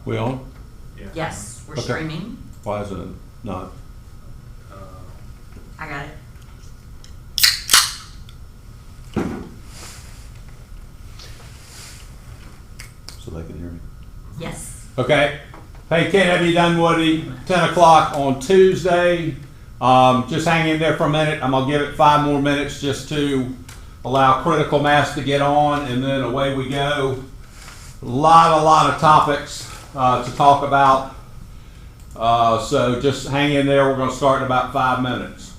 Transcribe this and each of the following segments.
We on? Yeah. Yes, we're Okay. streaming. Why is it not? I got it. So they can hear me. Yes. Okay. Hey, KW Dunwoody, 10 o'clock on Tuesday. Just hang in there for a minute. I'm going to give it 5 more minutes just to allow critical mass to get on, and then away we go. A lot of topics to talk about. So just hang in there. We're going to start in about 5 minutes.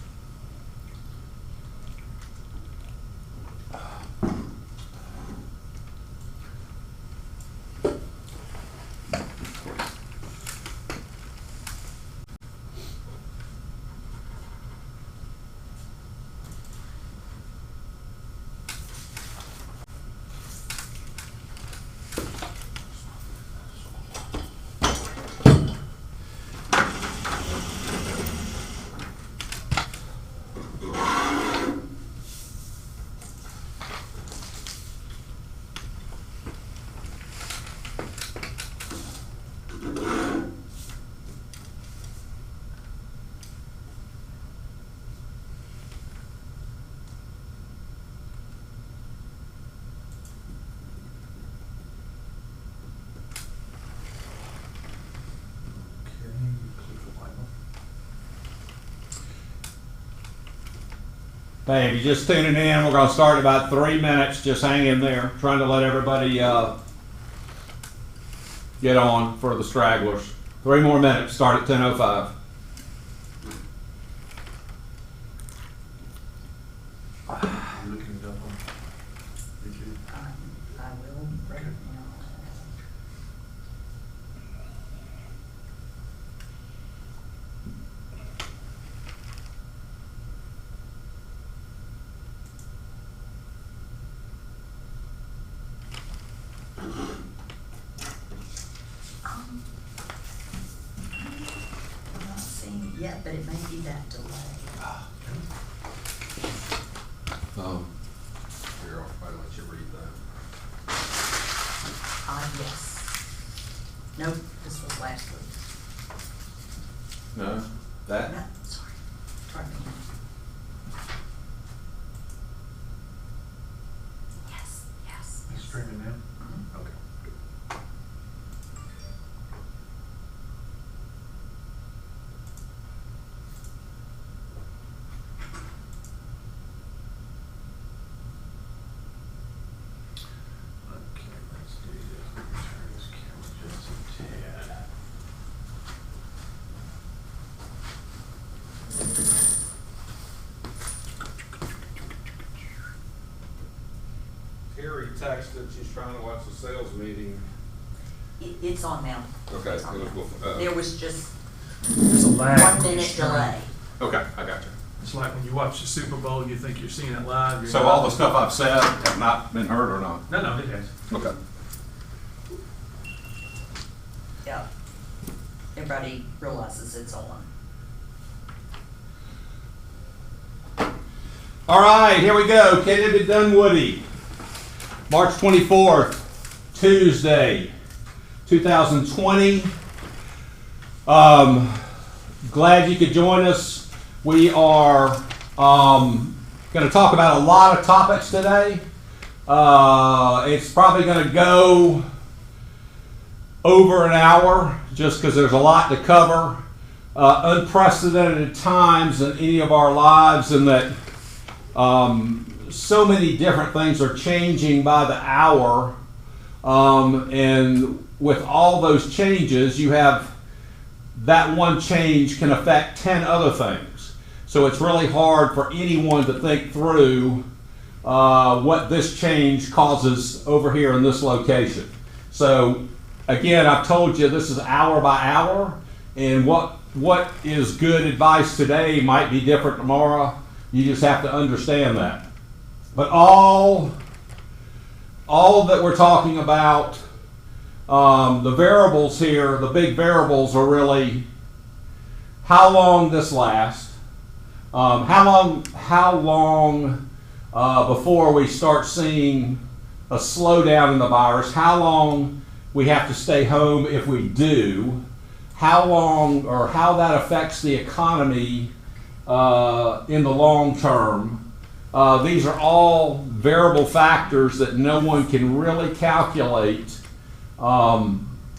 Hey, if you're just tuning in, we're going to start in about 3 minutes. Just hang in there. Trying to let everybody get on for the stragglers. 3 more minutes. Start at 10:05. Looking it up on YouTube. I will right now. I'm not seeing it yet, but it may be that delay. Here, I'll let you read that. Yes. Nope, this was last week. No? That? No, sorry. Pardon me. Yes, yes. It's streaming now? Okay. Okay, let's do this. Let me turn this camera just a tad. Terry texted, she's trying to watch the sales meeting. It's on now. Okay, It's on it was now. before, There was just There's a lag. 1 minute delay. Okay, I got you. It's like when you watch the Super Bowl, you think you're seeing it live. you're So not. all the stuff I've said have not been heard or not? No, it has. Okay. Yeah. Everybody realizes it's on. All right, here we go. KW Dunwoody, March 24th, Tuesday, 2020. Glad you could join us. We are going to talk about a lot of topics today. It's probably going to go over an hour just because there's a lot to cover. Unprecedented times in any of our lives, and that so many different things are changing by the hour. And with all those changes, you have that one change can affect 10 other things. So it's really hard for anyone to think through what this change causes over here in this location. So again, I've told you this is hour by hour, and what is good advice today might be different tomorrow. You just have to understand that. But all that we're talking about, the variables here, the big variables are really how long this lasts, how long before we start seeing a slowdown in the virus, how long we have to stay home if we do, how long or how that affects the economy in the long term. These are all variable factors that no one can really calculate at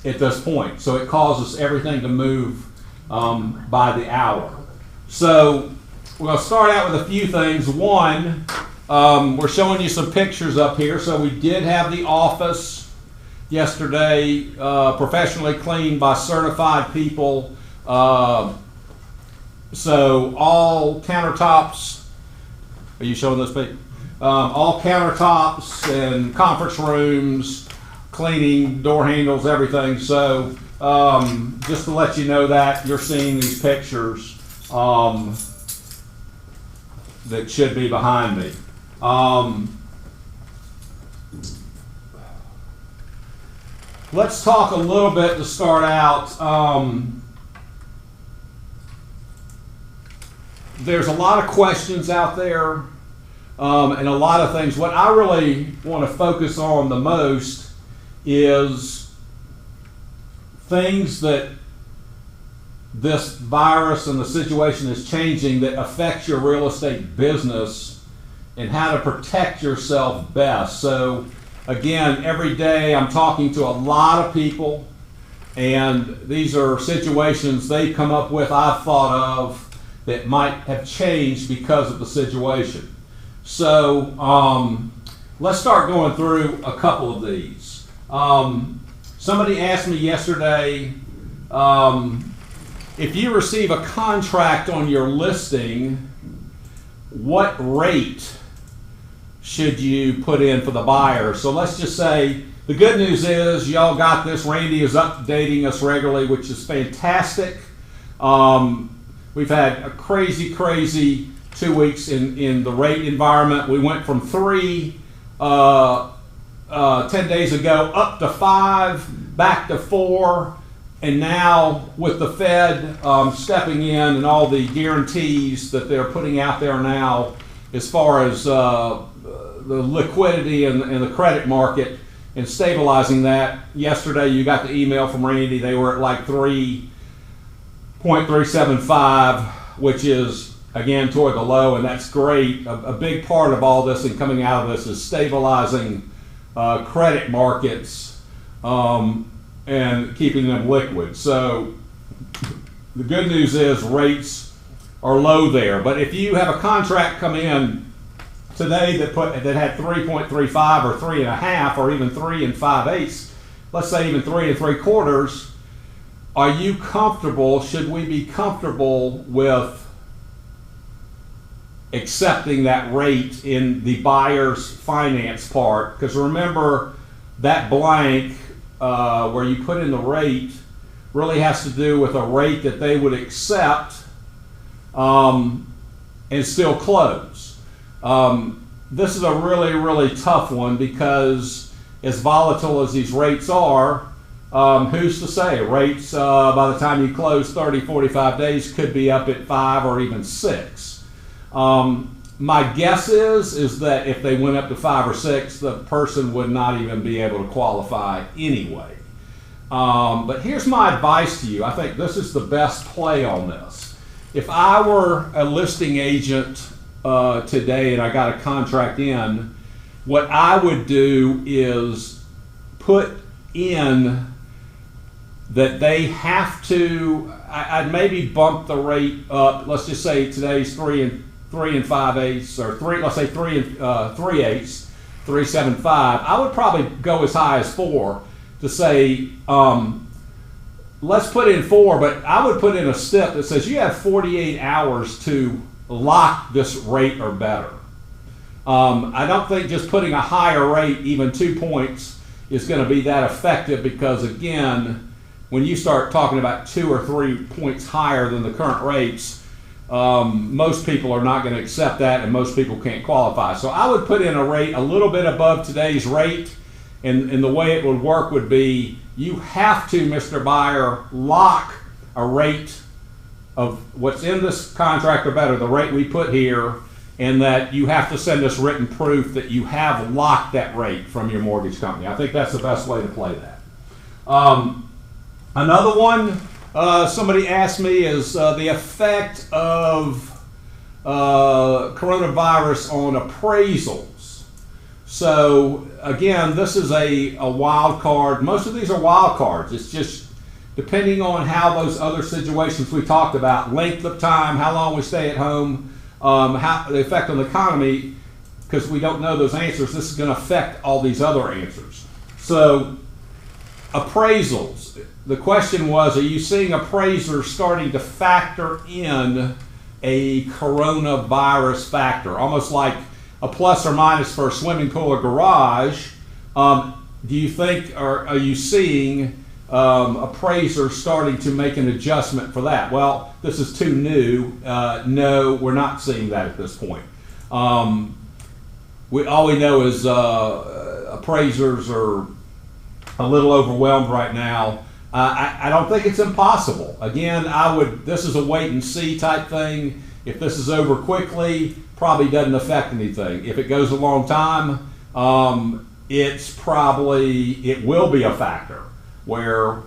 this point. So it causes everything to move by the hour. So we'll start out with a few things. One, we're showing you some pictures up here. So we did have the office yesterday professionally cleaned by certified people. So all countertops, are you showing this page? All countertops and conference rooms, cleaning, door handles, everything. So just to let you know that you're seeing these pictures that should be behind me. Let's talk a little bit to start out. There's a lot of questions out there and a lot of things. What I really want to focus on the most is things that this virus and the situation is changing that affects your real estate business and how to protect yourself best. So again, every day I'm talking to a lot of people, and these are situations they've come up with, I've thought of, that might have changed because of the situation. So let's start going through a couple of these. Somebody asked me yesterday, if you receive a contract on your listing, what rate should you put in for the buyer? So let's just say, the good news is y'all got this. Randy is updating us regularly, which is fantastic. We've had a crazy 2 weeks in the rate environment. We went from 3 10 days ago up to 5, back to 4, and now with the Fed stepping in and all the guarantees that they're putting out there now as far as the liquidity and the credit market and stabilizing that. Yesterday you got the email from Randy. They were at like 3.375, which is again toward the low, and that's great. A big part of all this and coming out of this is stabilizing credit markets and keeping them liquid. So the good news is rates are low there. But if you have a contract come in today that had 3.35 or 3.5 or even 3 5/8, let's say even 3 3/4, are you comfortable? Should we be comfortable with accepting that rate in the buyer's finance part? Because remember, that blank where you put in the rate really has to do with a rate that they would accept and still close. This is a really tough one because as volatile as these rates are, who's to say? Rates by the time you close 30, 45 days could be up at 5 or even 6. My guess is that if they went up to 5 or 6, the person would not even be able to qualify anyway. But here's my advice to you. I think this is the best play on this. If I were a listing agent today and I got a contract in, what I would do is put in that they have to, I'd maybe bump the rate up. Let's just say today's 3 5/8, or 3, let's say 3 3/8, 3.75. I would probably go as high as 4 to say, let's put in 4, but I would put in a step that says you have 48 hours to lock this rate or better. I don't think just putting a higher rate, even 2 points, is going to be that effective, because again, when you start talking about 2 or 3 points higher than the current rates, most people are not going to accept that, and most people can't qualify. So I would put in a rate a little bit above today's rate, and the way it would work would be you have to, Mr. Buyer, lock a rate of what's in this contract or better, the rate we put here, and that you have to send us written proof that you have locked that rate from your mortgage company. I think that's the best way to play that. Another one somebody asked me is the effect of coronavirus on appraisals. So again, this is a wild card. Most of these are wild cards. It's just depending on how those other situations we talked about, length of time, how long we stay at home, how the effect on the economy, because we don't know those answers, this is going to affect all these other answers. So appraisals. The question was, are you seeing appraisers starting to factor in a coronavirus factor, almost like a plus or minus for a swimming pool or garage? Do you think, or are you seeing appraisers starting to make an adjustment for that? Well, this is too new. No, we're not seeing that at this point. All we know is appraisers are a little overwhelmed right now. I don't think it's impossible. Again, this is a wait and see type thing. If this is over quickly, probably doesn't affect anything. If it goes a long time, it will be a factor where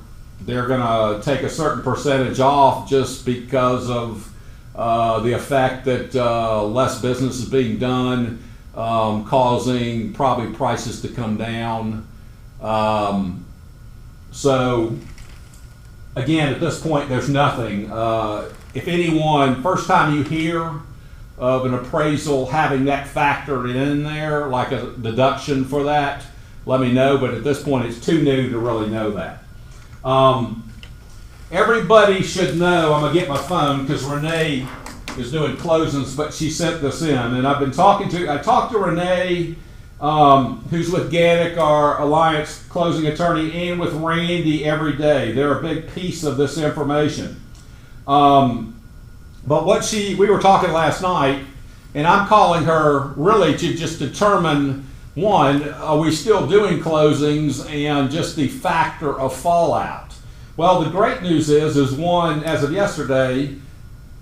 they're gonna take a certain percentage off just because of the effect that less business is being done, causing probably prices to come down. So again, at this point, there's nothing. If anyone, first time you hear of an appraisal having that factored in there, like a deduction for that, let me know. But at this point, it's too new to really know that. Everybody should know, I'm gonna get my phone because Renee is doing closings, but she sent this in, and I talked to Renee, who's with Gannick, our Alliance closing attorney, and with Randy every day. They're a big piece of this information. But we were talking last night, and I'm calling her really to just determine, one, are we still doing closings, and just the factor of fallout. Well, the great news is one, as of yesterday,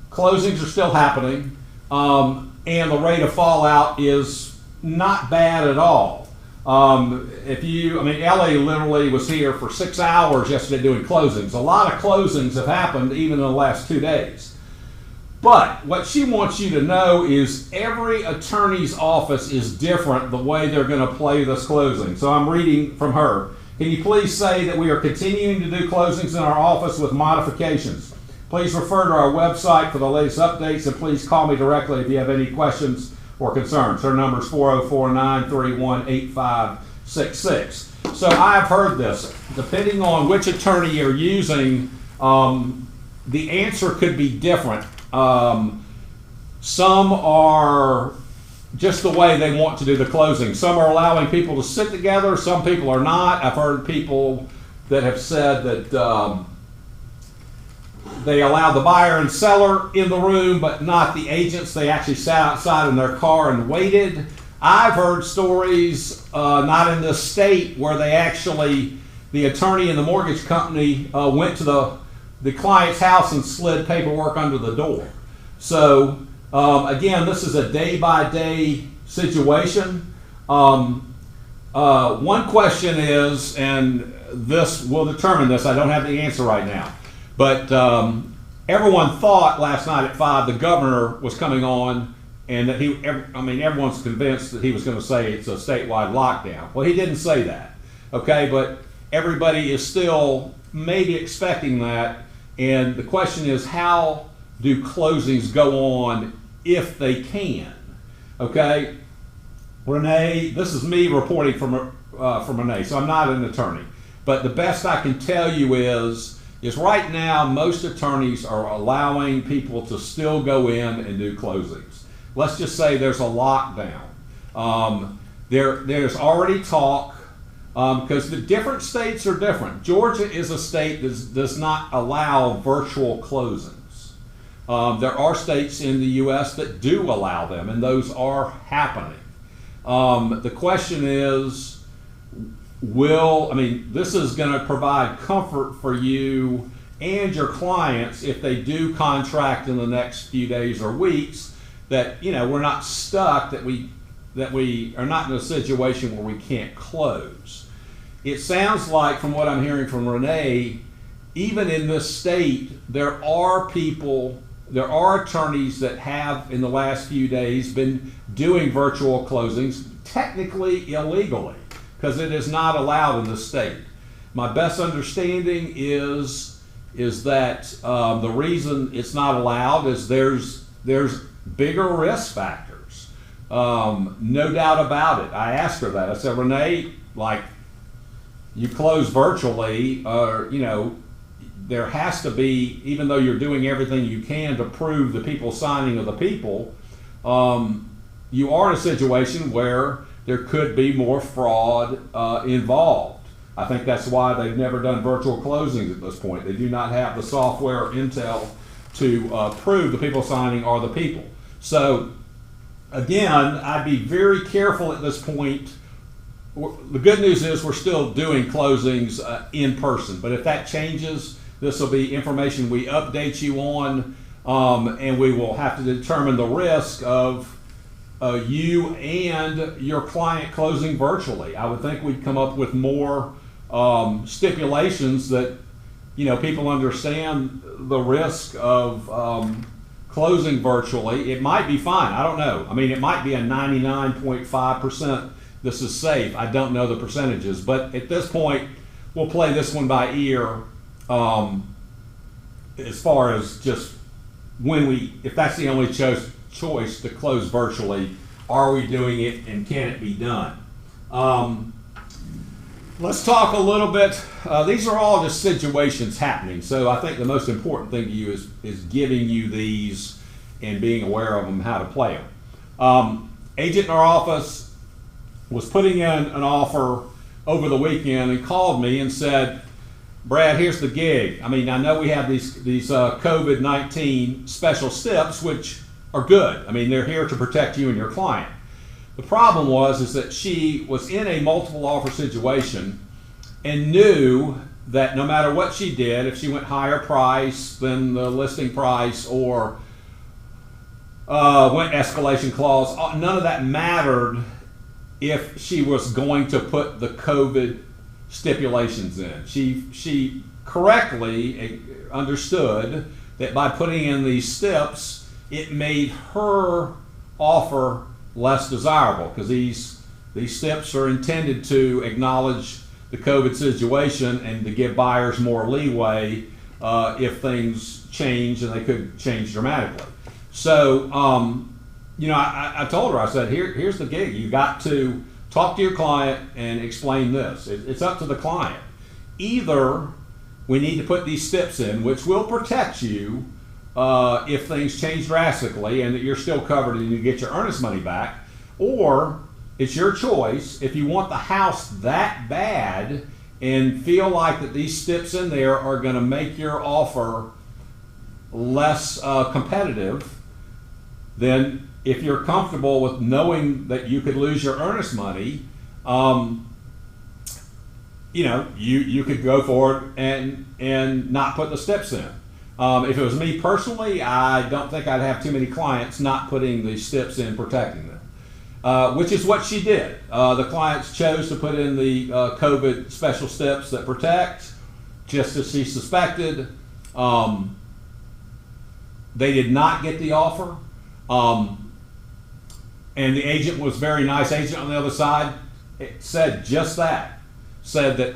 closings are still happening, and the rate of fallout is not bad at all. LA literally was here for 6 hours yesterday doing closings. A lot of closings have happened even in the last 2 days. But what she wants you to know is every attorney's office is different the way they're going to play this closing. So I'm reading from her. Can you please say that we are continuing to do closings in our office with modifications? Please refer to our website for the latest updates, and please call me directly if you have any questions or concerns. Her number is 404-931-8566. So I've heard this. Depending on which attorney you're using, the answer could be different. Some are just the way they want to do the closing. Some are allowing people to sit together. Some people are not. I've heard people that have said that they allowed the buyer and seller in the room, but not the agents. They actually sat outside in their car and waited. I've heard stories, not in this state, where they actually, the attorney and the mortgage company went to the client's house and slid paperwork under the door. So again, this is a day-by-day situation. One question is, and this will determine this, I don't have the answer right now, but everyone thought last night at 5 the governor was coming on, and that everyone's convinced that he was going to say it's a statewide lockdown. Well, he didn't say that, okay, but everybody is still maybe expecting that, and the question is, how do closings go on if they can? Okay, Renee, this is me reporting from Renee, so I'm not an attorney, but the best I can tell you is right now most attorneys are allowing people to still go in and do closings. Let's just say there's a lockdown. There's already talk, because the different states are different. Georgia is a state that does not allow virtual closings. There are states in the U.S. that do allow them, and those are happening. The question is, this is going to provide comfort for you and your clients if they do contract in the next few days or weeks, that we're not stuck, that we are not in a situation where we can't close. it sounds like from what I'm hearing from Renee, even in this state, there are attorneys that have in the last few days been doing virtual closings, technically illegally, because it is not allowed in this state. My best understanding is that the reason it's not allowed is there's bigger risk factors. No doubt about it. I asked her that. I said, Renee, like, you close virtually, there has to be, even though you're doing everything you can to prove the people signing are the people, you are in a situation where there could be more fraud involved. I think that's why they've never done virtual closings at this point. They do not have the software or intel to prove the people signing are the people. So again, I'd be very careful at this point. The good news is we're still doing closings in person, but if that changes, this will be information we update you on, and we will have to determine the risk of you and your client closing virtually. I would think we'd come up with more stipulations that people understand the risk of closing virtually. It might be fine. I don't know. I mean, it might be a 99.5% this is safe. I don't know the percentages, but at this point, we'll play this one by ear as far as just if that's the only choice to close virtually, are we doing it and can it be done? Let's talk a little bit. These are all just situations happening, so I think the most important thing to you is giving you these and being aware of them, how to play them. Agent in our office was putting in an offer over the weekend and called me and said, Brad, here's the gig. I mean, I know we have these COVID-19 special steps, which are good. I mean, they're here to protect you and your client. The problem is that she was in a multiple offer situation and knew that no matter what she did, if she went higher price than the listing price or went escalation clause, none of that mattered if she was going to put the COVID stipulations in. She correctly understood that by putting in these steps, it made her offer less desirable, because these steps are intended to acknowledge the COVID situation and to give buyers more leeway if things change, and they could change dramatically. So, I told her, I said, here's the gig. You got to talk to your client and explain this. It's up to the client. Either we need to put these steps in, which will protect you if things change drastically and that you're still covered and you get your earnest money back, or it's your choice. If you want the house that bad and feel like that these steps in there are going to make your offer less competitive, then if you're comfortable with knowing that you could lose your earnest money, you could go forward and not put the steps in. If it was me personally, I don't think I'd have too many clients not putting the steps in, protecting them, which is what she did. The clients chose to put in the COVID special steps that protect, just as she suspected. They did not get the offer. And the agent was very nice. Agent on the other side said just that. Said that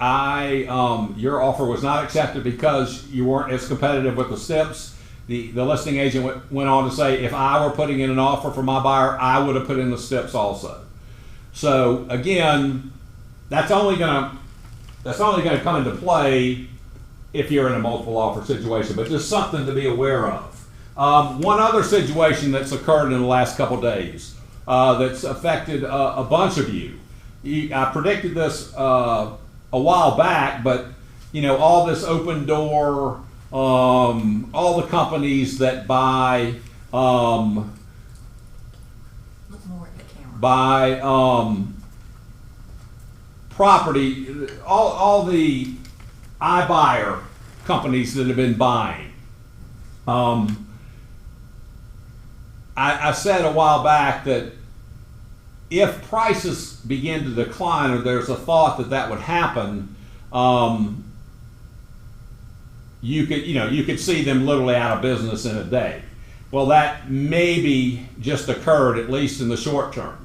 your offer was not accepted because you weren't as competitive with the steps. The listing agent went on to say, if I were putting in an offer for my buyer, I would have put in the steps also. So again, that's only going to come into play if you're in a multiple offer situation, but just something to be aware of. One other situation that's occurred in the last couple days that's affected a bunch of you. I predicted this a while back, but all this Open Door, all the companies that buy Look more at the camera. buy property, all the iBuyer companies that have been buying. I said a while back that if prices begin to decline, or there's a thought that that would happen, you could see them literally out of business in a day. Well, that maybe just occurred, at least in the short term.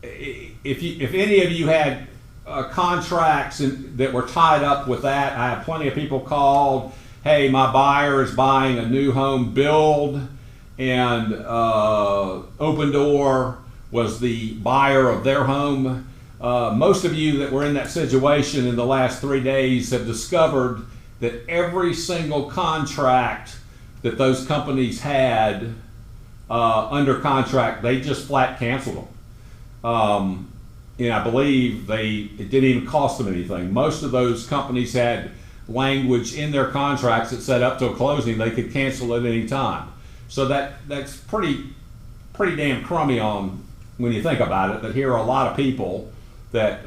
If any of you had contracts that were tied up with that, I have plenty of people called, hey, my buyer is buying a new home build, and Open Door was the buyer of their home. Most of you that were in that situation in the last 3 days have discovered that every single contract that those companies had under contract, they just flat canceled them. And I believe it didn't even cost them anything. Most of those companies had language in their contracts that said up till closing they could cancel at any time. So that's pretty damn crummy on when you think about it. That here are a lot of people that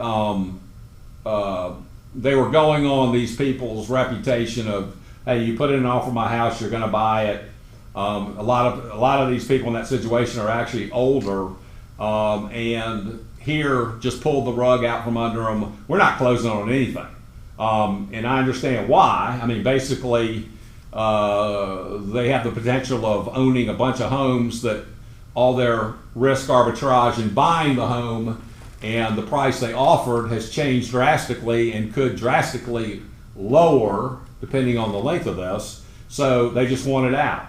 they were going on these people's reputation of, hey, you put in an offer on my house, you're going to buy it. A lot of these people in that situation are actually older, and here just pulled the rug out from under them. We're not closing on anything, and I understand why. I mean, basically, they have the potential of owning a bunch of homes that all their risk arbitrage in buying the home and the price they offered has changed drastically and could drastically lower depending on the length of this. So they just want it out.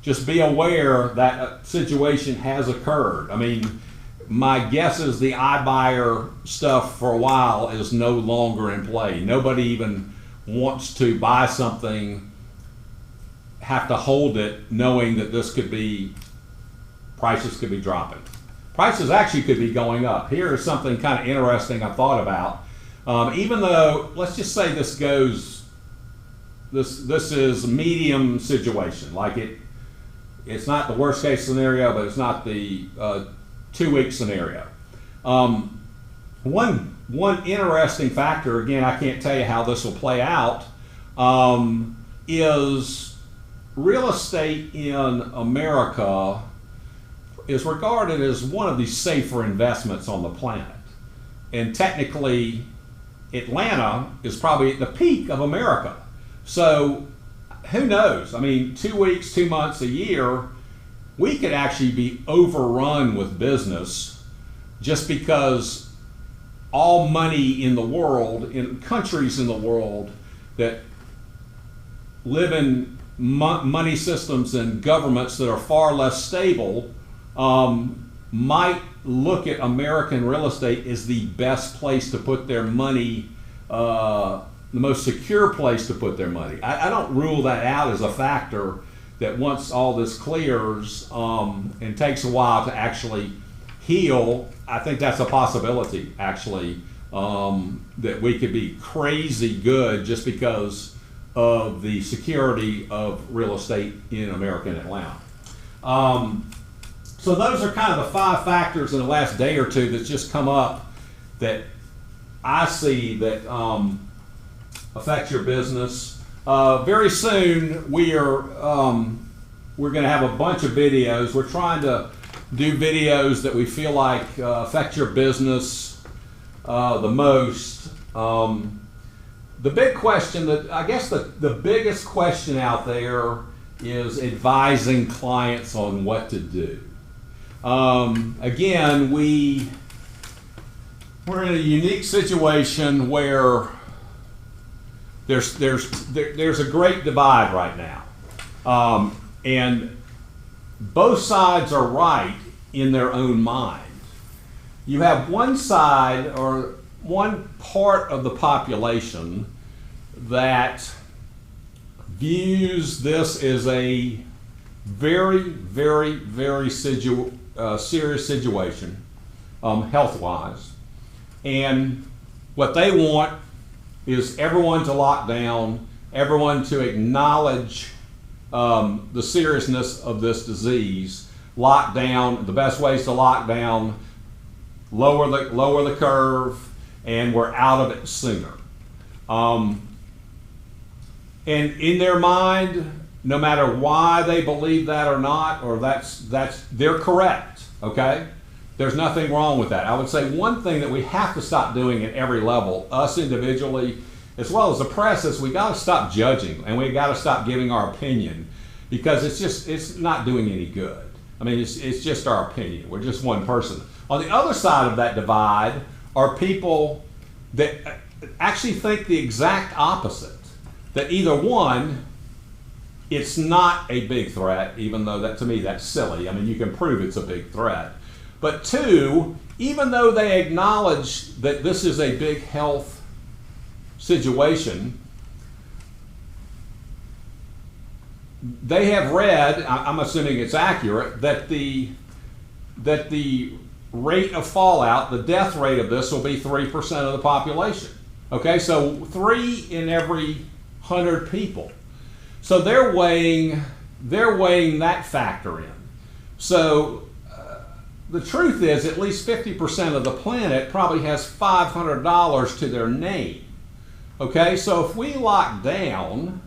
Just be aware that situation has occurred. I mean, my guess is the iBuyer stuff for a while is no longer in play. Nobody even wants to buy something, have to hold it, knowing that prices could be dropping. Prices actually could be going up. Here is something kind of interesting I thought about. Even though, let's just say this is a medium situation. Like it's not the worst case scenario, but it's not the 2-week scenario. One interesting factor, again, I can't tell you how this will play out, is real estate in America is regarded as one of the safer investments on the planet. And technically, Atlanta is probably at the peak of America. So who knows? I mean, 2 weeks, 2 months, a year, we could actually be overrun with business just because all money in the world, in countries in the world that live in money systems and governments that are far less stable, might look at American real estate as the best place to put their money, the most secure place to put their money. I don't rule that out as a factor that once all this clears and takes a while to actually heal, I think that's a possibility, actually, that we could be crazy good just because of the security of real estate in America and Atlanta. So those are kind of the 5 factors in the last day or two that's just come up that I see that affect your business. Very soon we're going to have a bunch of videos. We're trying to do videos that we feel like affect your business the most. The big question that I guess the biggest question out there is advising clients on what to do. Again, we're in a unique situation where there's a great divide right now, and both sides are right in their own mind. You have one side or one part of the population that views this as a very, very, very serious situation, health-wise, and what they want is everyone to lock down, everyone to acknowledge the seriousness of this disease. Lock down. The best ways to lock down, lower the curve, and we're out of it sooner. And in their mind, no matter why they believe that or not, or that's they're correct. Okay, There's nothing wrong with that. I would say one thing that we have to stop doing at every level, us individually, as well as the press, is we got to stop judging and we got to stop giving our opinion, because it's not doing any good. I mean, it's just our opinion. We're just one person. On the other side of that divide are people that actually think the exact opposite. That either one, it's not a big threat, even though that, to me, that's silly. I mean, you can prove it's a big threat. But two, even though they acknowledge that this is a big health situation, they have read, I'm assuming it's accurate, that the rate of fallout, the death rate of this will be 3% of the population. Okay, so 3 in every 100 people. So they're weighing that factor in. So the truth is, at least 50% of the planet probably has $500 to their name. Okay, so if we lock down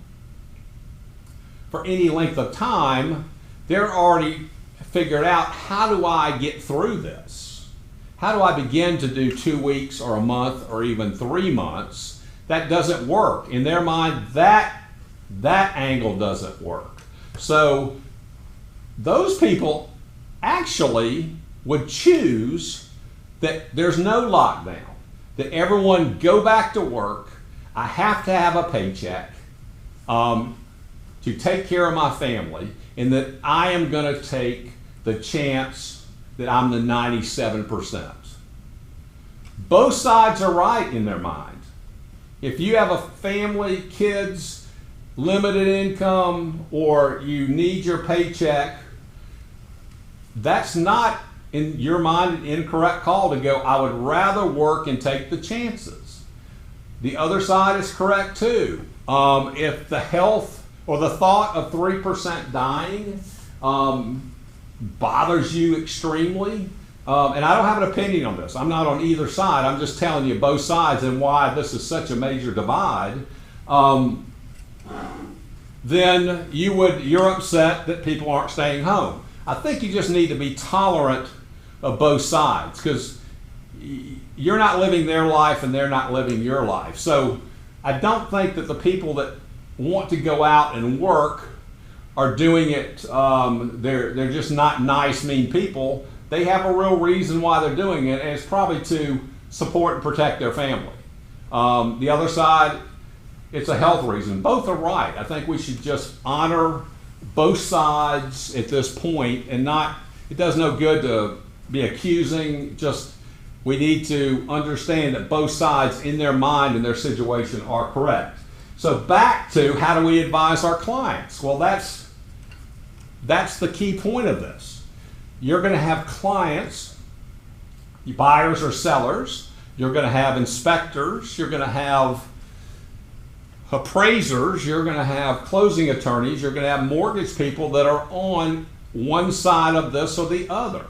for any length of time, they're already figured out, how do I get through this? How do I begin to do 2 weeks or a month or even 3 months? That doesn't work. In their mind, that angle doesn't work. So those people actually would choose that there's no lockdown, that everyone go back to work. I have to have a paycheck to take care of my family, and that I am going to take the chance that I'm the 97%. Both sides are right in their mind. If you have a family, kids, limited income, or you need your paycheck, that's not, in your mind, an incorrect call to go, I would rather work and take the chances. The other side is correct too. If the health or the thought of 3% dying bothers you extremely, and I don't have an opinion on this, I'm not on either side, I'm just telling you both sides and why this is such a major divide, then you're upset that people aren't staying home. I think you just need to be tolerant of both sides, because you're not living their life and they're not living your life. So I don't think that the people that want to go out and work are doing it, they're just not nice, mean people. They have a real reason why they're doing it, and it's probably to support and protect their family. The other side, it's a health reason. Both are right. I think we should just honor both sides at this point, and not, it does no good to be accusing, just we need to understand that both sides in their mind and their situation are correct. So back to, how do we advise our clients? Well, that's the key point of this. You're going to have clients, buyers or sellers, you're going to have inspectors, you're going to have appraisers, you're going to have closing attorneys, you're going to have mortgage people that are on one side of this or the other.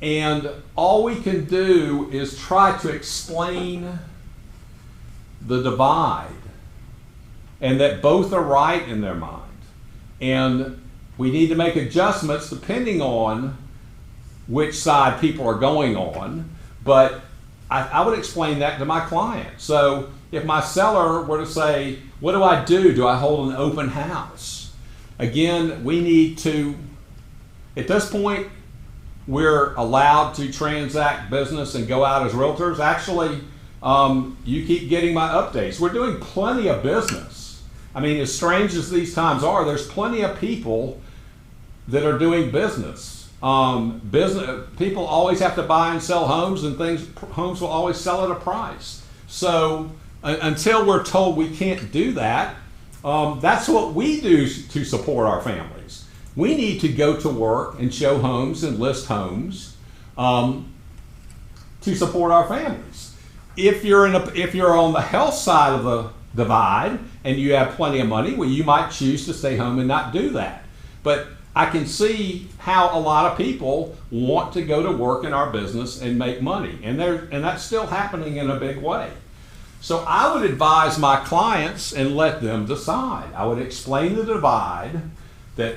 And all we can do is try to explain the divide, and that both are right in their mind. And we need to make adjustments depending on which side people are going on. But I would explain that to my client. So if my seller were to say, what do I do? Do I hold an open house? Again, we need to, at this point, we're allowed to transact business and go out as realtors. Actually, you keep getting my updates. We're doing plenty of business. I mean, as strange as these times are, there's plenty of people that are doing business. People always have to buy and sell homes, and homes will always sell at a price. So until we're told we can't do that, that's what we do to support our families. We need to go to work and show homes and list homes to support our families. If you're on the health side of the divide and you have plenty of money, well, you might choose to stay home and not do that. But I can see how a lot of people want to go to work in our business and make money, and that's still happening in a big way. So I would advise my clients and let them decide. I would explain the divide, that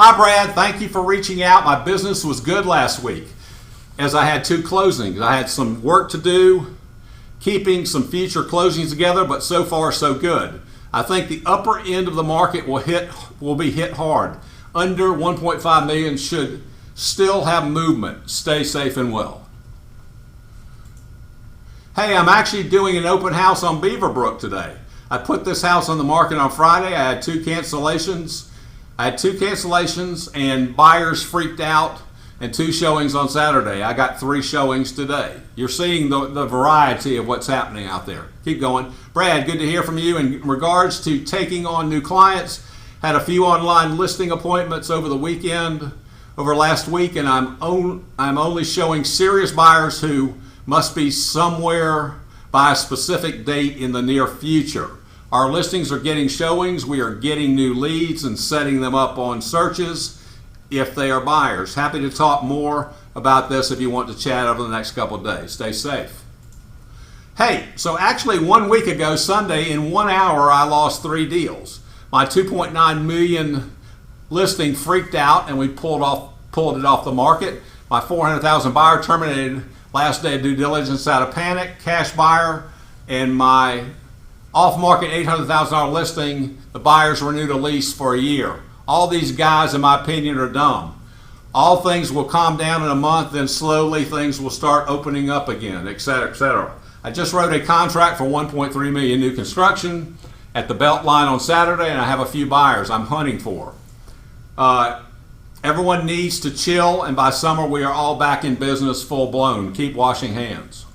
Hi, Brad. Thank you for reaching out. My business was good last week as I had 2 closings. I had some work to do, keeping some future closings together, but so far so good. I think the upper end of the market will be hit hard. Under 1.5 million should still have movement. Stay safe and well. Hey, I'm actually doing an open house on Beaverbrook today. I put this house on the market on Friday. I had 2 cancellations. And buyers freaked out, and 2 showings on Saturday. I got 3 showings today. You're seeing the variety of what's happening out there. Keep going. Brad, good to hear from you. In regards to taking on new clients, had a few online listing appointments over the weekend, over last week, and I'm only showing serious buyers who must be somewhere by a specific date in the near future. Our listings are getting showings. We are getting new leads and setting them up on searches if they are buyers. Happy to talk more about this if you want to chat over the next couple of days. Stay safe. Hey, so actually 1 week ago, Sunday, in 1 hour, I lost 3 deals. My 2.9 million listing freaked out and we pulled it off the market. My 400,000 buyer terminated last day of due diligence out of panic, cash buyer, and my off-market $800,000 listing, the buyers renewed a lease for a year. All these guys, in my opinion, are dumb. All things will calm down in a month, then slowly things will start opening up again, etc., etc. I just wrote a contract for 1.3 million new construction at the Beltline on Saturday, and I have a few buyers I'm hunting for. Everyone needs to chill, and by summer we are all back in business full blown. Keep washing hands.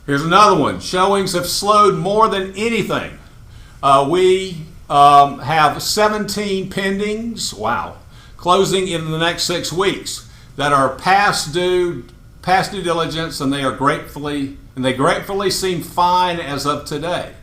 Here's another one. Showings have slowed more than anything. We have 17 pendings, wow, closing in the next 6 weeks that are past due diligence, and they gratefully seem fine as of today.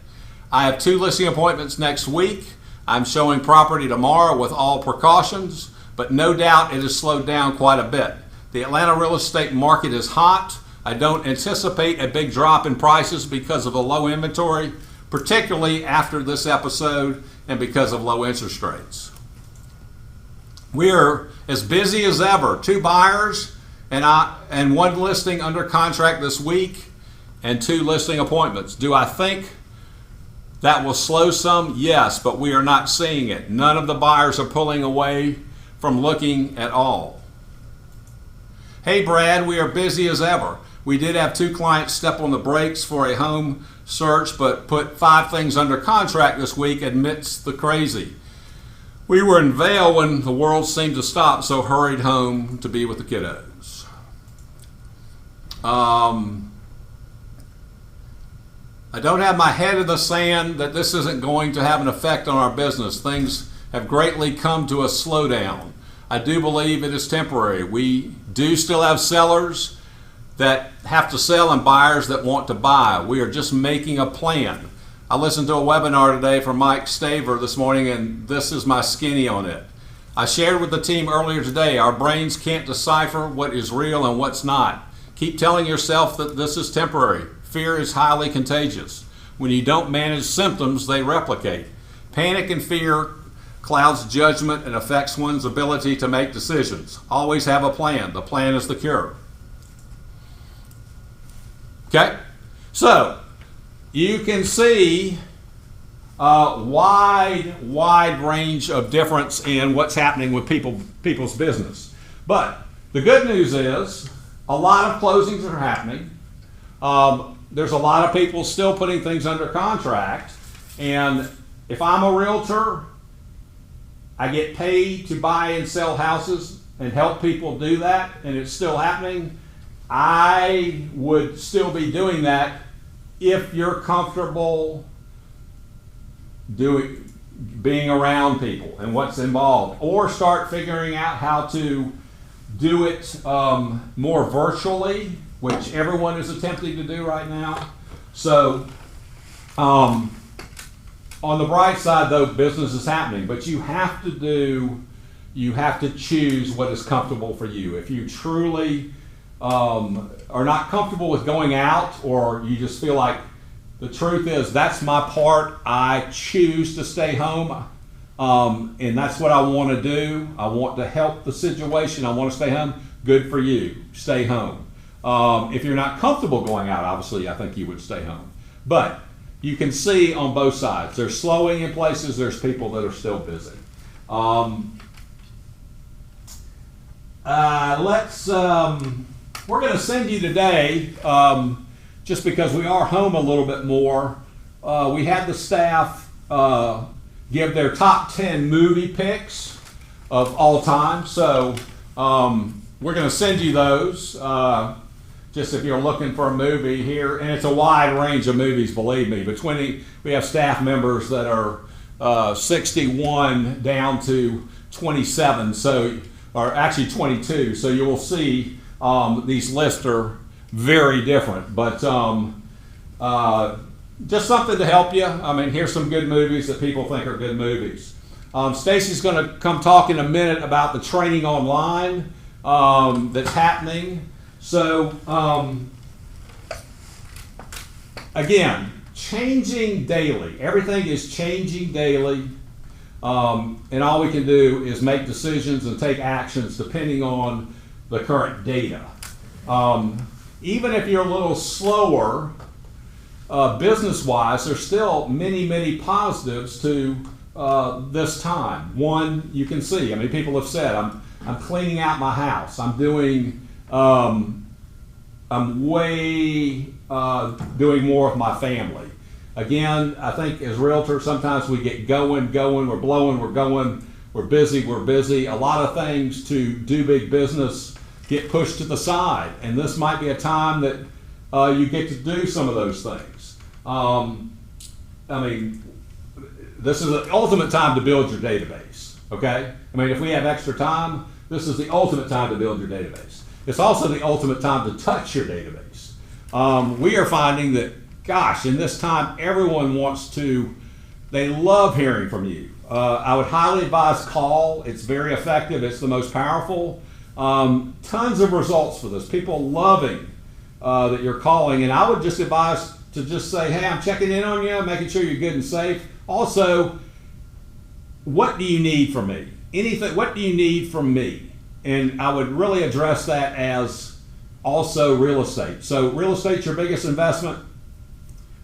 I have 2 listing appointments next week. I'm showing property tomorrow with all precautions, but no doubt it has slowed down quite a bit. The Atlanta real estate market is hot. I don't anticipate a big drop in prices because of the low inventory, particularly after this episode and because of low interest rates. We are as busy as ever. 2 buyers and 1 listing under contract this week and 2 listing appointments. Do I think that will slow some? Yes, but we are not seeing it. None of the buyers are pulling away from looking at all. Hey Brad, we are busy as ever. We did have 2 clients step on the brakes for a home search, but put 5 things under contract this week amidst the crazy. We were in Vail when the world seemed to stop, so hurried home to be with the kiddos. I don't have my head in the sand that this isn't going to have an effect on our business. Things have greatly come to a slowdown. I do believe it is temporary. We do still have sellers that have to sell and buyers that want to buy. We are just making a plan. I listened to a webinar today from Mike Staver this morning, and this is my skinny on it. I shared with the team earlier today, our brains can't decipher what is real and what's not. Keep telling yourself that this is temporary. Fear is highly contagious. When you don't manage symptoms, they replicate. Panic and fear clouds judgment and affects one's ability to make decisions. Always have a plan. The plan is the cure. Okay? So, you can see a wide range of difference in what's happening with people's business. But the good news is a lot of closings are happening. There's a lot of people still putting things under contract. And if I'm a realtor, I get paid to buy and sell houses and help people do that, and it's still happening. I would still be doing that if you're comfortable being around people and what's involved, or start figuring out how to do it more virtually, which everyone is attempting to do right now. So on the bright side, though, business is happening, but you have to choose what is comfortable for you. If you truly are not comfortable with going out, or you just feel like the truth is that's my part, I choose to stay home, And that's what I want to do. I want to help the situation. I want to stay home. Good for you. Stay home. If you're not comfortable going out, obviously, I think you would stay home. But you can see on both sides. There's slowing in places. There's people that are still busy. We're going to send you today, just because we are home a little bit more. We had the staff give their top 10 movie picks of all time. So we're going to send you those. Just if you're looking for a movie here, and it's a wide range of movies, believe me. We have staff members that are 61 down to 27, or actually 22. So you will see these lists are very different, but just something to help you. I mean, here's some good movies that people think are good movies. Stacy's going to come talk in a minute about the training online that's happening. So, again, changing daily. Everything is changing daily. And all we can do is make decisions and take actions depending on the current data. Even if you're a little slower, business-wise, there's still many, many positives to this time. One, you can see. I mean, people have said, I'm cleaning out my house. I'm doing... I'm way doing more with my family. Again, I think as realtors, sometimes we get going, we're blowing, we're going, we're busy. A lot of things to do big business get pushed to the side, and this might be a time that you get to do some of those things. I mean, this is the ultimate time to build your database, okay? I mean, if we have extra time, this is the ultimate time to build your database. It's also the ultimate time to touch your database. We are finding that, gosh, in this time, everyone they love hearing from you. I would highly advise call. It's very effective. It's the most powerful. Tons of results for this. People loving that you're calling. And I would just advise to just say, hey, I'm checking in on you, making sure you're good and safe. Also, what do you need from me? What do you need from me? And I would really address that as also real estate. So real estate's your biggest investment.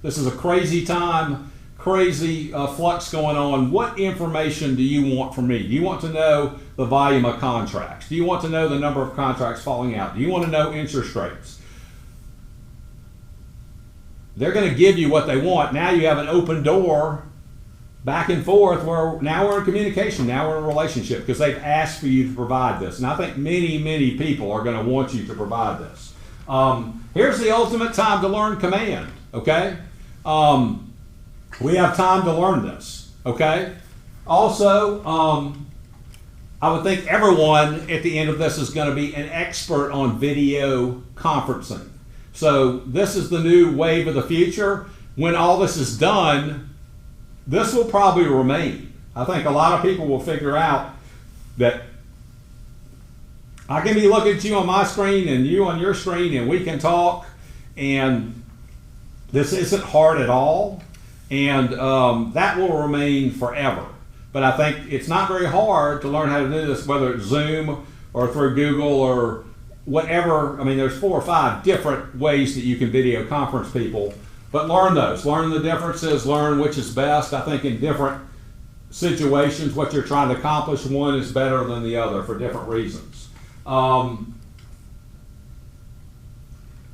This is a crazy time, crazy flux going on. What information do you want from me? Do you want to know the volume of contracts? Do you want to know the number of contracts falling out? Do you want to know interest rates? They're going to give you what they want. Now you have an open door back and forth where now we're in communication, now we're in a relationship because they've asked for you to provide this. And I think many, many people are going to want you to provide this. Here's the ultimate time to learn command, okay? We have time to learn this, okay? Also, I would think everyone at the end of this is going to be an expert on video conferencing. So this is the new wave of the future. When all this is done, this will probably remain. I think a lot of people will figure out that I can be looking at you on my screen and you on your screen and we can talk, and this isn't hard at all, and that will remain forever. But I think it's not very hard to learn how to do this, whether it's Zoom or through Google or whatever. I mean, there's 4 or 5 different ways that you can video conference people. But learn those, learn the differences, learn which is best. I think in different situations, what you're trying to accomplish, one is better than the other for different reasons.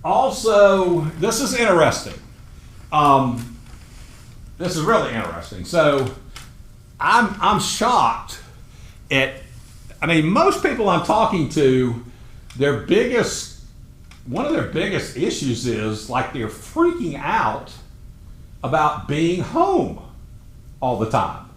Also, this is interesting. This is really interesting. So I'm shocked at, I mean, most people I'm talking to, one of their biggest issues is like they're freaking out about being home all the time.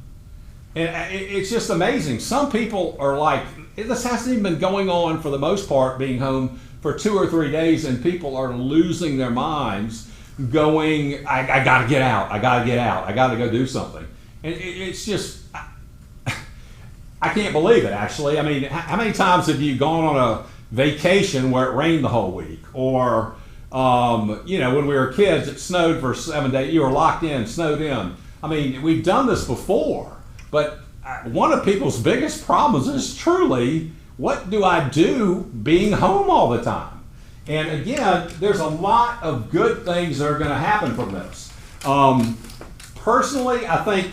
And it's just amazing. Some people are like, this hasn't even been going on for the most part, being home for 2 or 3 days, and people are losing their minds going, I gotta get out, I gotta go do something. And it's just, I can't believe it actually. I mean, how many times have you gone on a vacation where it rained the whole week, or when we were kids it snowed for 7 days, you were locked in, snowed in. I mean, we've done this before, but one of people's biggest problems is truly, what do I do being home all the time? And again, there's a lot of good things that are going to happen from this. Personally, I think,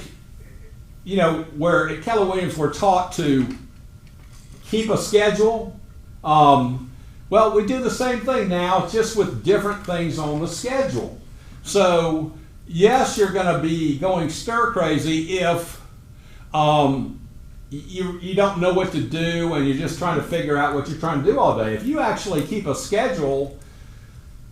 where at Keller Williams we're taught to keep a schedule. Well, we do the same thing now, just with different things on the schedule. So, yes, you're going to be going stir crazy if you don't know what to do and you're just trying to figure out what you're trying to do all day. If you actually keep a schedule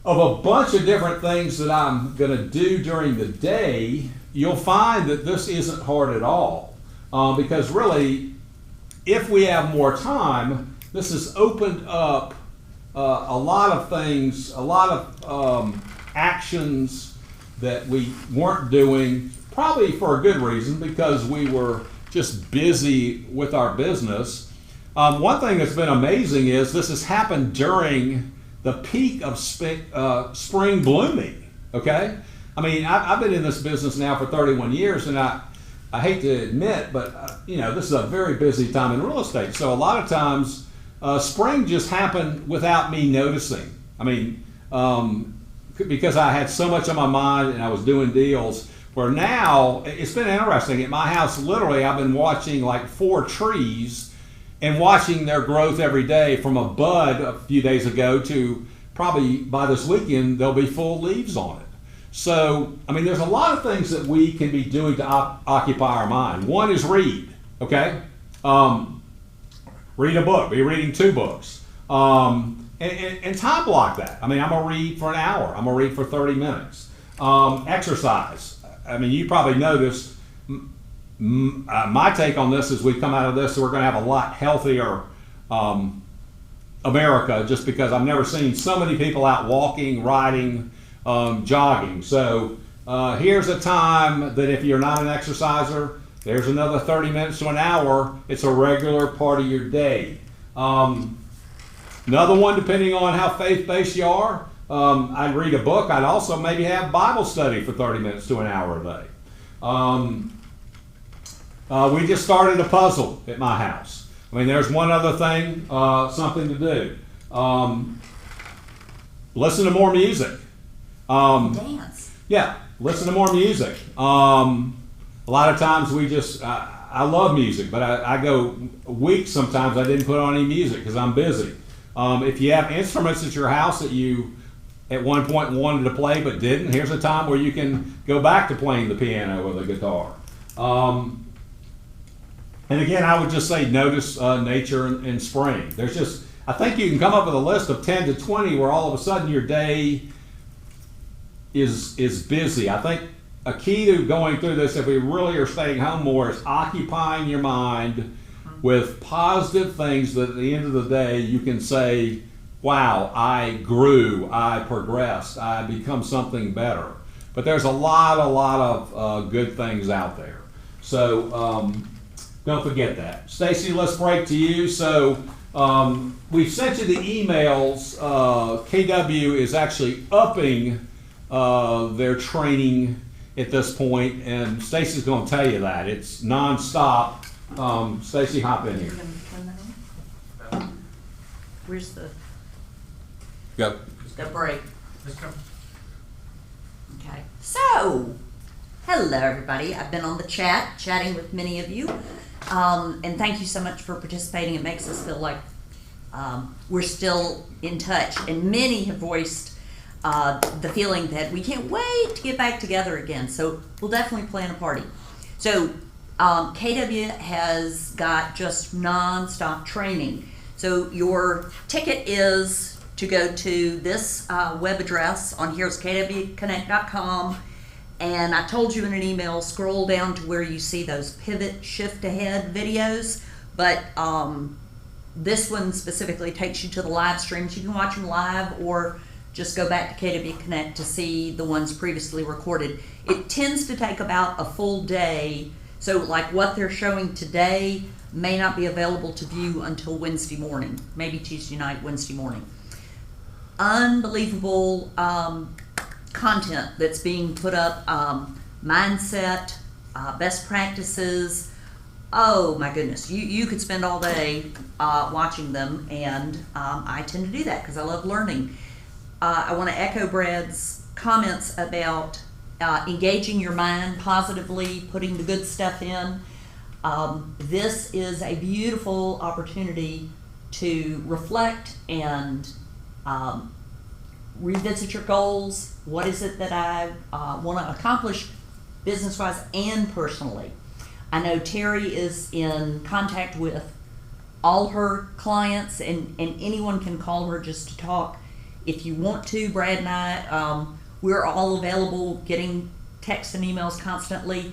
of a bunch of different things that I'm going to do during the day, you'll find that this isn't hard at all. Because really, if we have more time, this has opened up a lot of things, a lot of actions that we weren't doing, probably for a good reason, because we were just busy with our business. One thing that's been amazing is this has happened during the peak of spring blooming, okay? I mean, I've been in this business now for 31 years, and I hate to admit, but this is a very busy time in real estate. So a lot of times, spring just happened without me noticing. I mean, because I had so much on my mind and I was doing deals. Where now, it's been interesting. At my house, literally, I've been watching like 4 trees and watching their growth every day, from a bud a few days ago to probably by this weekend, there'll be full leaves on it. So, I mean, there's a lot of things that we can be doing to occupy our mind. One is read, okay? Read a book, be reading 2 books. And time block that. I mean, I'm gonna read for an hour. I'm gonna read for 30 minutes. Exercise. I mean, you probably noticed, my take on this is we come out of this, so we're gonna have a lot healthier America, just because I've never seen so many people out walking, riding, jogging. So here's a time that if you're not an exerciser, there's another 30 minutes to an hour. It's a regular part of your day. Another one, depending on how faith-based you are, I'd read a book. I'd also maybe have Bible study for 30 minutes to an hour a day. We just started a puzzle at my house. I mean, there's one other thing, something to do. Listen to more music. Dance. Yeah, listen to more music. A lot of times we just, I love music, but I go weeks sometimes I didn't put on any music because I'm busy. If you have instruments at your house that you at one point wanted to play but didn't, here's a time where you can go back to playing the piano or the guitar. And again, I would just say notice nature in spring. There's just, I think you can come up with a list of 10 to 20 where all of a sudden your day is busy. I think a key to going through this, if we really are staying home more, is occupying your mind with positive things that at the end of the day you can say, wow, I grew, I progressed, I become something better. But there's a lot of good things out there. So don't forget that. Stacy, let's break to you. So we've sent you the emails. KW is actually upping their training at this point, and Stacy's going to tell you that. It's nonstop. Stacy, hop in here. You're gonna turn that on? Where's the Go. break? Okay. So, hello everybody. I've been on the chatting with many of you. And thank you so much for participating. It makes us feel like we're still in touch. And many have voiced the feeling that we can't wait to get back together again. So we'll definitely plan a party. So KW has got just non-stop training. So your ticket is to go to this web address on here is kwconnect.com. And I told you in an email, scroll down to where you see those pivot shift ahead videos. But this one specifically takes you to the live streams. You can watch them live or just go back to KW Connect to see the ones previously recorded. It tends to take about a full day. So like what they're showing today may not be available to view until Wednesday morning, maybe Tuesday night, Wednesday morning. Unbelievable content that's being put up, mindset, best practices, Oh my goodness, you could spend all day watching them, and I tend to do that because I love learning. I want to echo Brad's comments about engaging your mind positively, putting the good stuff in. This is a beautiful opportunity to reflect and revisit your goals. What is it that I want to accomplish business-wise and personally? I know Terry is in contact with all her clients, and anyone can call her just to talk. If you want to, Brad and I, we're all available, getting texts and emails constantly.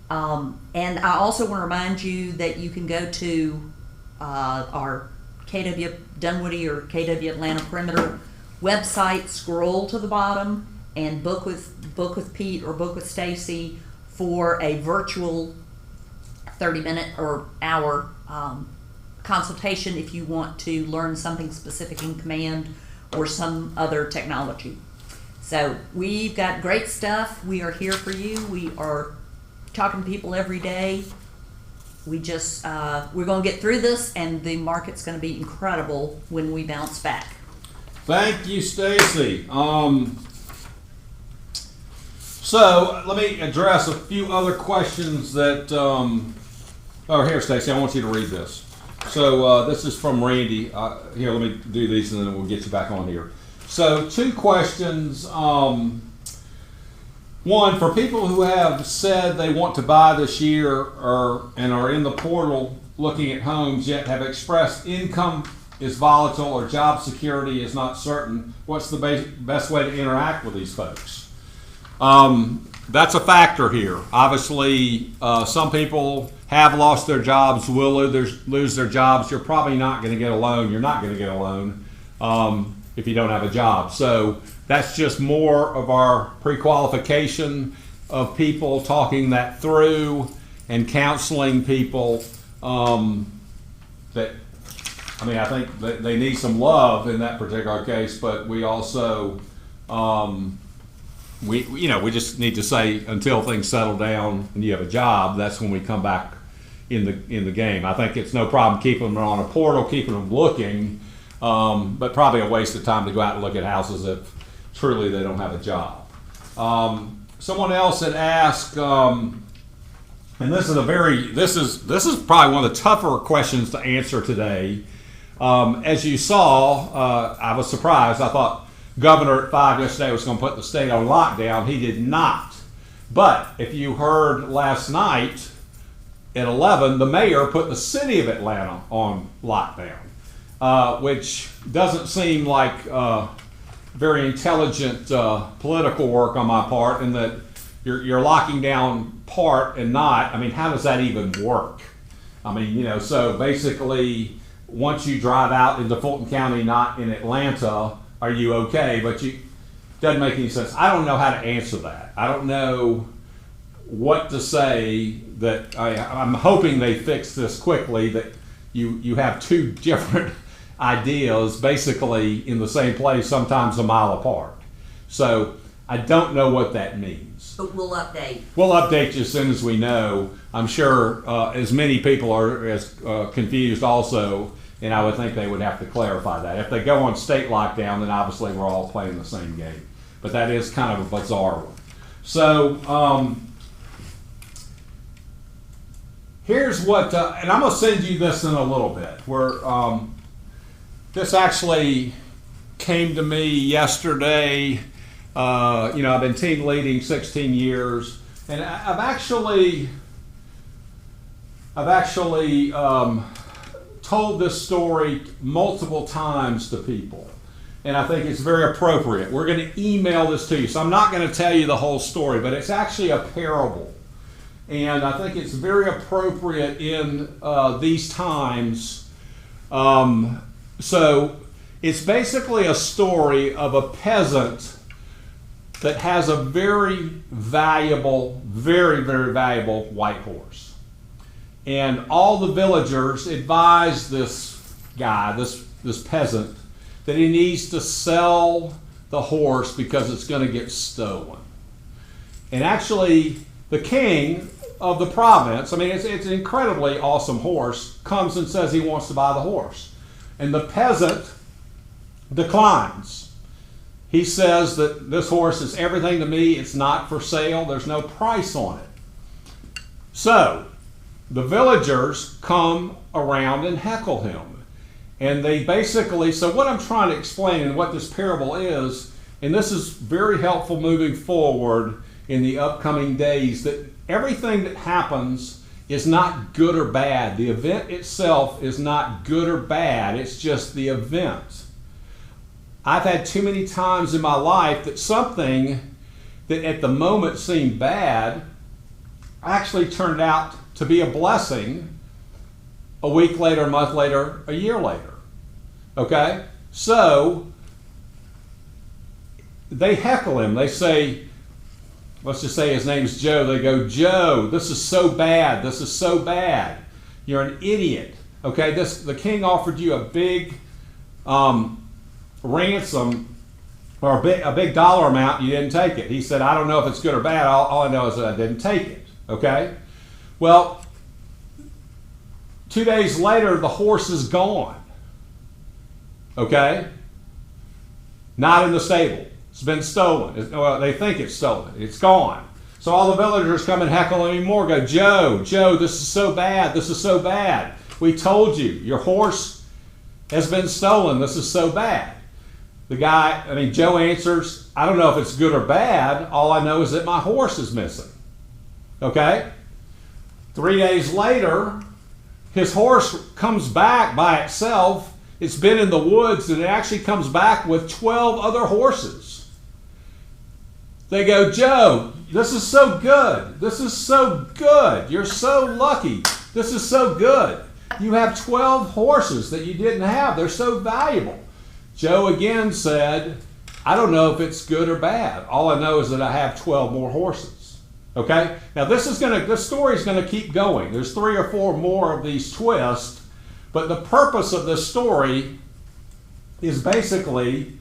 And I also want to remind you that you can go to our KW Dunwoody or KW Atlanta Perimeter website, scroll to the bottom, and book with Pete or book with Stacy for a virtual 30-minute or hour consultation if you want to learn something specific in Command or some other technology. So we've got great stuff. We are here for you. We are talking to people every day. We just, we're going to get through this, and the market's going to be incredible when we bounce back. Thank you, Stacy. So let me address a few other questions that, oh, here, Stacy, I want you to read this. So this is from Randy. Here, let me do these and then we'll get you back on here. So 2 questions. One, for people who have said they want to buy this year and are in the portal looking at homes yet have expressed income is volatile or job security is not certain, what's the best way to interact with these folks? That's a factor here. Obviously, some people have lost their jobs, will lose their jobs. You're probably not going to get a loan. You're not going to get a loan if you don't have a job. So that's just more of our pre-qualification of people talking that through and counseling people that, I mean, I think that they need some love in that particular case, but we also, we just need to say until things settle down and you have a job, that's when we come back in the game. I think it's no problem keeping them on a portal, keeping them looking, but probably a waste of time to go out and look at houses if truly they don't have a job. Someone else had asked, and this is probably one of the tougher questions to answer today. As you saw, I was surprised. I thought Governor at 5 yesterday was going to put the state on lockdown. He did not. But if you heard last night at 11, the mayor put the city of Atlanta on lockdown, which doesn't seem like very intelligent political work on my part, in that you're locking down part and not. I mean, how does that even work? I mean, so basically, once you drive out into Fulton County, not in Atlanta, are you okay? But doesn't make any sense. I don't know how to answer that. I don't know what to say. That I'm hoping they fix this quickly, that you have 2 different ideas basically in the same place, sometimes a mile apart. So I don't know what that means. But we'll update. We'll update you as soon as we know. I'm sure as many people are as confused also, and I would think they would have to clarify that. If they go on state lockdown, then obviously we're all playing the same game. But that is kind of a bizarre one. So here's what, and I'm going to send you this in a little bit, where this actually came to me yesterday. I've been team leading 16 years, and I've actually told this story multiple times to people, and I think it's very appropriate. We're going to email this to you, so I'm not going to tell you the whole story, but it's actually a parable, and I think it's very appropriate in these times. So it's basically a story of a peasant that has a very valuable, very, very valuable white horse. And all the villagers advise this guy, this peasant, that he needs to sell the horse because it's going to get stolen. And actually, the king of the province, I mean, it's an incredibly awesome horse, comes and says he wants to buy the horse. And the peasant declines. He says that this horse is everything to me, it's not for sale, there's no price on it. So, the villagers come around and heckle him. And they basically, so what I'm trying to explain and what this parable is, and this is very helpful moving forward in the upcoming days, that everything that happens is not good or bad. The event itself is not good or bad, it's just the event. I've had too many times in my life that something that at the moment seemed bad actually turned out to be a blessing a week later, a month later, a year later. Okay? So, they heckle him. They say, let's just say his name's Joe. They go, Joe, this is so bad. This is so bad. You're an idiot. Okay? The king offered you a big ransom or a big dollar amount. You didn't take it. He said, I don't know if it's good or bad. All I know is that I didn't take it. Okay? Well, 2 days later, the horse is gone. Okay? Not in the stable. It's been stolen. Well, they think it's stolen. It's gone. So all the villagers come and heckle him more. Go, Joe, this is so bad. This is so bad. We told you. Your horse has been stolen. This is so bad. Joe answers, I don't know if it's good or bad. All I know is that my horse is missing. Okay? 3 days later, his horse comes back by itself. It's been in the woods, and it actually comes back with 12 other horses. They go, Joe, this is so good. This is so good. You're so lucky. This is so good. You have 12 horses that you didn't have. They're so valuable. Joe again said, I don't know if it's good or bad. All I know is that I have 12 more horses. Okay? Now this story is gonna keep going. There's 3 or 4 more of these twists, but the purpose of this story is basically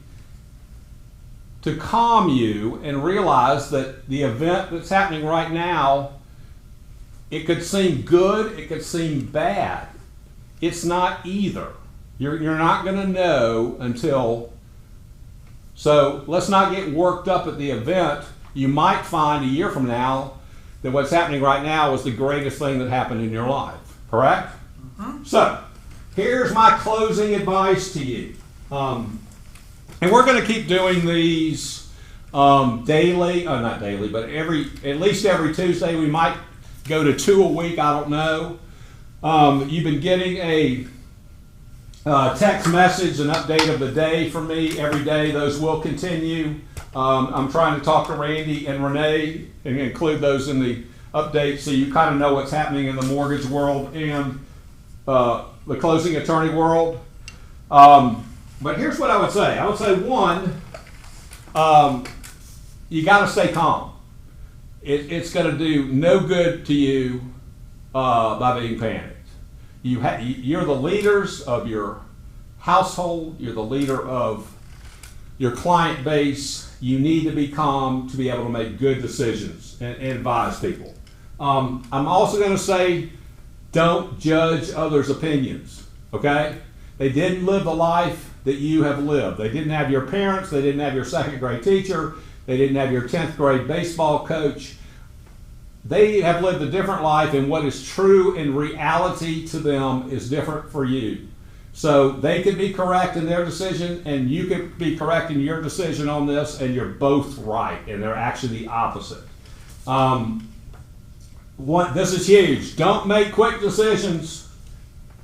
to calm you and realize that the event that's happening right now, it could seem good, it could seem bad. It's not either. You're not going to know until, so let's not get worked up at the event. You might find a year from now that what's happening right now is the greatest thing that happened in your life. Correct? Mm-hmm. So, here's my closing advice to you. And we're going to keep doing these daily, not daily, but at least every Tuesday. We might go to 2 a week, I don't know. You've been getting a text message, an update of the day from me every day. Those will continue. I'm trying to talk to Randy and Renee and include those in the update so you kind of know what's happening in the mortgage world and the closing attorney world. But here's what I would say. I would say, one, you got to stay calm. It's going to do no good to you by being panicked. You're the leaders of your household. You're the leader of your client base. You need to be calm to be able to make good decisions and advise people. I'm also going to say, don't judge others' opinions. Okay? They didn't live the life that you have lived. They didn't have your parents. They didn't have your 2nd grade teacher. They didn't have your 10th grade baseball coach. They have lived a different life, and what is true in reality to them is different for you. So they could be correct in their decision, and you could be correct in your decision on this, and you're both right, and they're actually the opposite. This is huge. Don't make quick decisions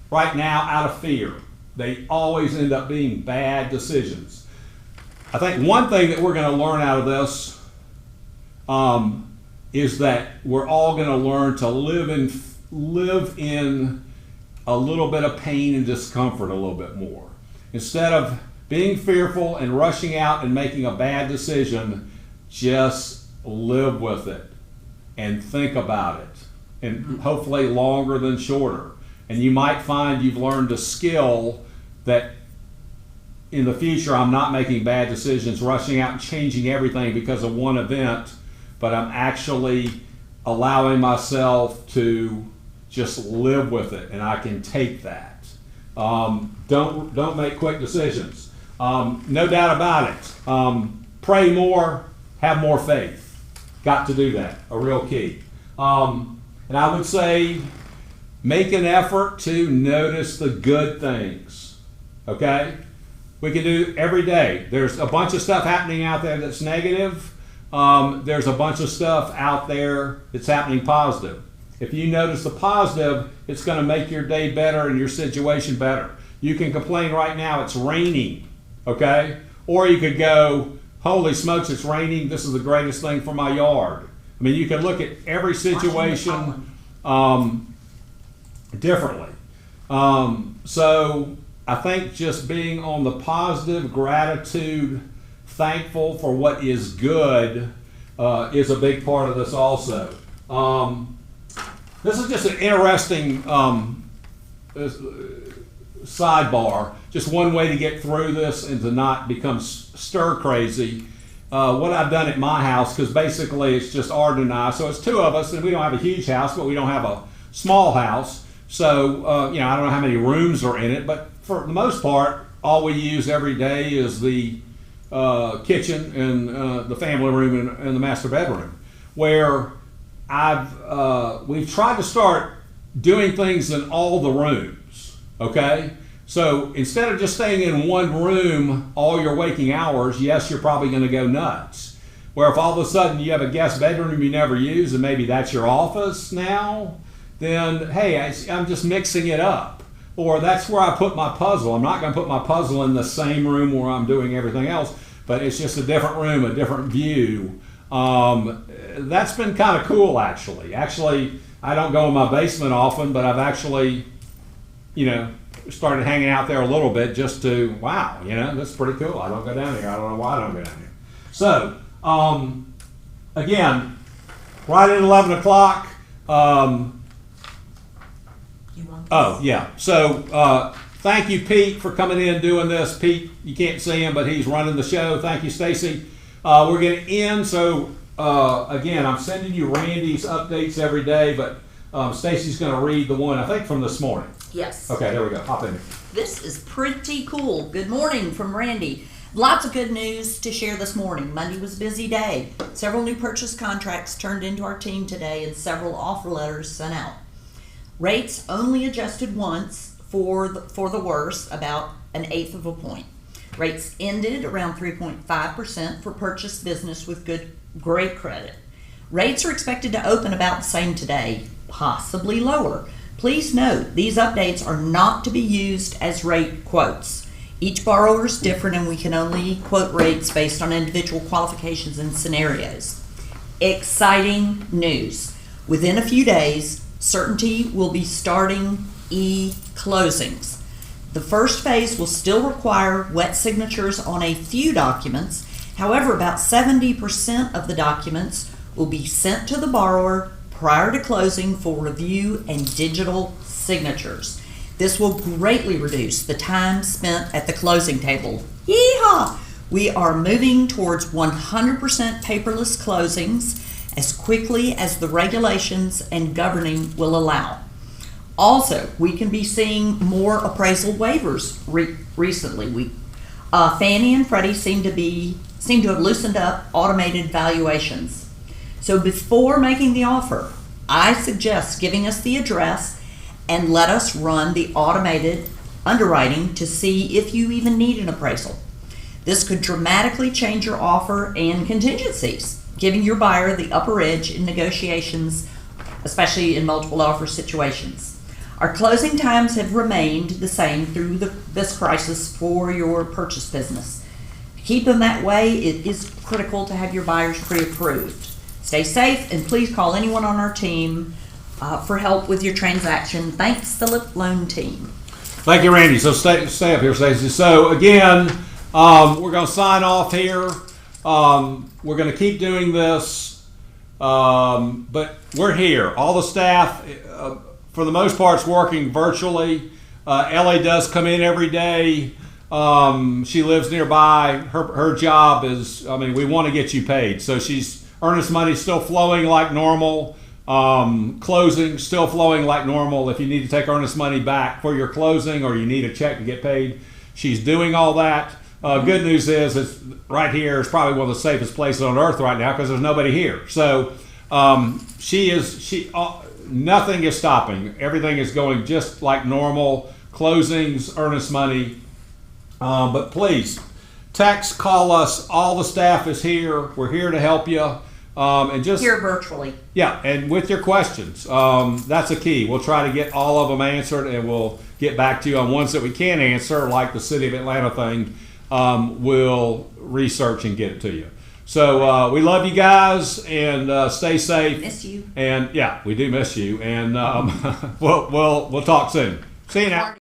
right now out of fear. They always end up being bad decisions. I think one thing that we're going to learn out of this is that we're all going to learn to live in a little bit of pain and discomfort a little bit more. Instead of being fearful and rushing out and making a bad decision, just live with it and think about it, and hopefully longer than shorter. And you might find you've learned a skill that in the future I'm not making bad decisions, rushing out and changing everything because of one event, but I'm actually allowing myself to just live with it, and I can take that. Don't make quick decisions. No doubt about it. Pray more, have more faith. Got to do that. A real key. And I would say, make an effort to notice the good things. Okay? We can do every day. There's a bunch of stuff happening out there that's negative. There's a bunch of stuff out there that's happening positive. If you notice the positive, it's going to make your day better and your situation better. You can complain right now, it's raining, okay? Or you could go, holy smokes, it's raining. This is the greatest thing for my yard. I mean, you can look at every situation differently. So I think just being on the positive, gratitude, thankful for what is good is a big part of this also. This is just an interesting sidebar, just one way to get through this and to not become stir crazy. What I've done at my house, because basically it's just Arden and I, so it's two of us, and we don't have a huge house, but we don't have a small house. So, I don't know how many rooms are in it, but for the most part, all we use every day is the kitchen and the family room and the master bedroom, where we've tried to start doing things in all the rooms, okay? So instead of just staying in one room all your waking hours, yes, you're probably going to go nuts. Where if all of a sudden you have a guest bedroom you never use and maybe that's your office now, then hey, I'm just mixing it up. Or that's where I put my puzzle. I'm not going to put my puzzle in the same room where I'm doing everything else, but it's just a different room, a different view. That's been kind of cool, actually. Actually, I don't go in my basement often, but I've actually, started hanging out there a little bit just to, wow, that's pretty cool. I don't go down here. I don't know why I don't go down here. So, again, right at 11 o'clock. Oh, yeah. So, thank you, Pete, for coming in and doing this. Pete, you can't see him, but he's running the show. Thank you, Stacy. We're going to end. So, again, I'm sending you Randy's updates every day, but Stacy's going to read the one, I think, from this morning. Yes. Okay, there we go. Hop in. This is pretty cool. Good morning from Randy. Lots of good news to share this morning. Monday was a busy day. Several new purchase contracts turned into our team today and several offer letters sent out. Rates only adjusted once for the worse, about 1/8 of a point. Rates ended around 3.5% for purchase business with great credit. Rates are expected to open about the same today, possibly lower. Please note, these updates are not to be used as rate quotes. Each borrower is different and we can only quote rates based on individual qualifications and scenarios. Exciting news. Within a few days, Certainty will be starting e-closings. The first phase will still require wet signatures on a few documents. However, about 70% of the documents will be sent to the borrower prior to closing for review and digital signatures. This will greatly reduce the time spent at the closing table. Yeehaw! We are moving towards 100% paperless closings as quickly as the regulations and governing will allow. Also, we can be seeing more appraisal waivers recently. Fannie and Freddie seem to have loosened up automated valuations. So before making the offer, I suggest giving us the address and let us run the automated underwriting to see if you even need an appraisal. This could dramatically change your offer and contingencies, giving your buyer the upper edge in negotiations, especially in multiple offer situations. Our closing times have remained the same through this crisis for your purchase business. To keep them that way, it is critical to have your buyers pre-approved. Stay safe and please call anyone on our team for help with your transaction. Thanks, the Lip Loan team. Thank you, Randy. So stay up here, Stacey. So again, we're going to sign off here. We're going to keep doing this, but we're here. All the staff, for the most part, is working virtually. Ellie does come in every day. She lives nearby. Her job is, we want to get you paid. So earnest money is still flowing like normal. Closing still flowing like normal. If you need to take earnest money back for your closing or you need a check to get paid, she's doing all that. Good news is it's right here is probably one of the safest places on earth right now because there's nobody here. So nothing is stopping. Everything is going just like normal. Closings, earnest money. But please, text, call us. All the staff is here. We're here to help you. And just Here virtually. yeah, and with your questions, that's a key. We'll try to get all of them answered, and we'll get back to you on ones that we can't answer, like the City of Atlanta thing. We'll research and get it to you. So we love you guys, and stay safe. Miss you. And yeah, we do miss you. And we'll talk soon. See you now.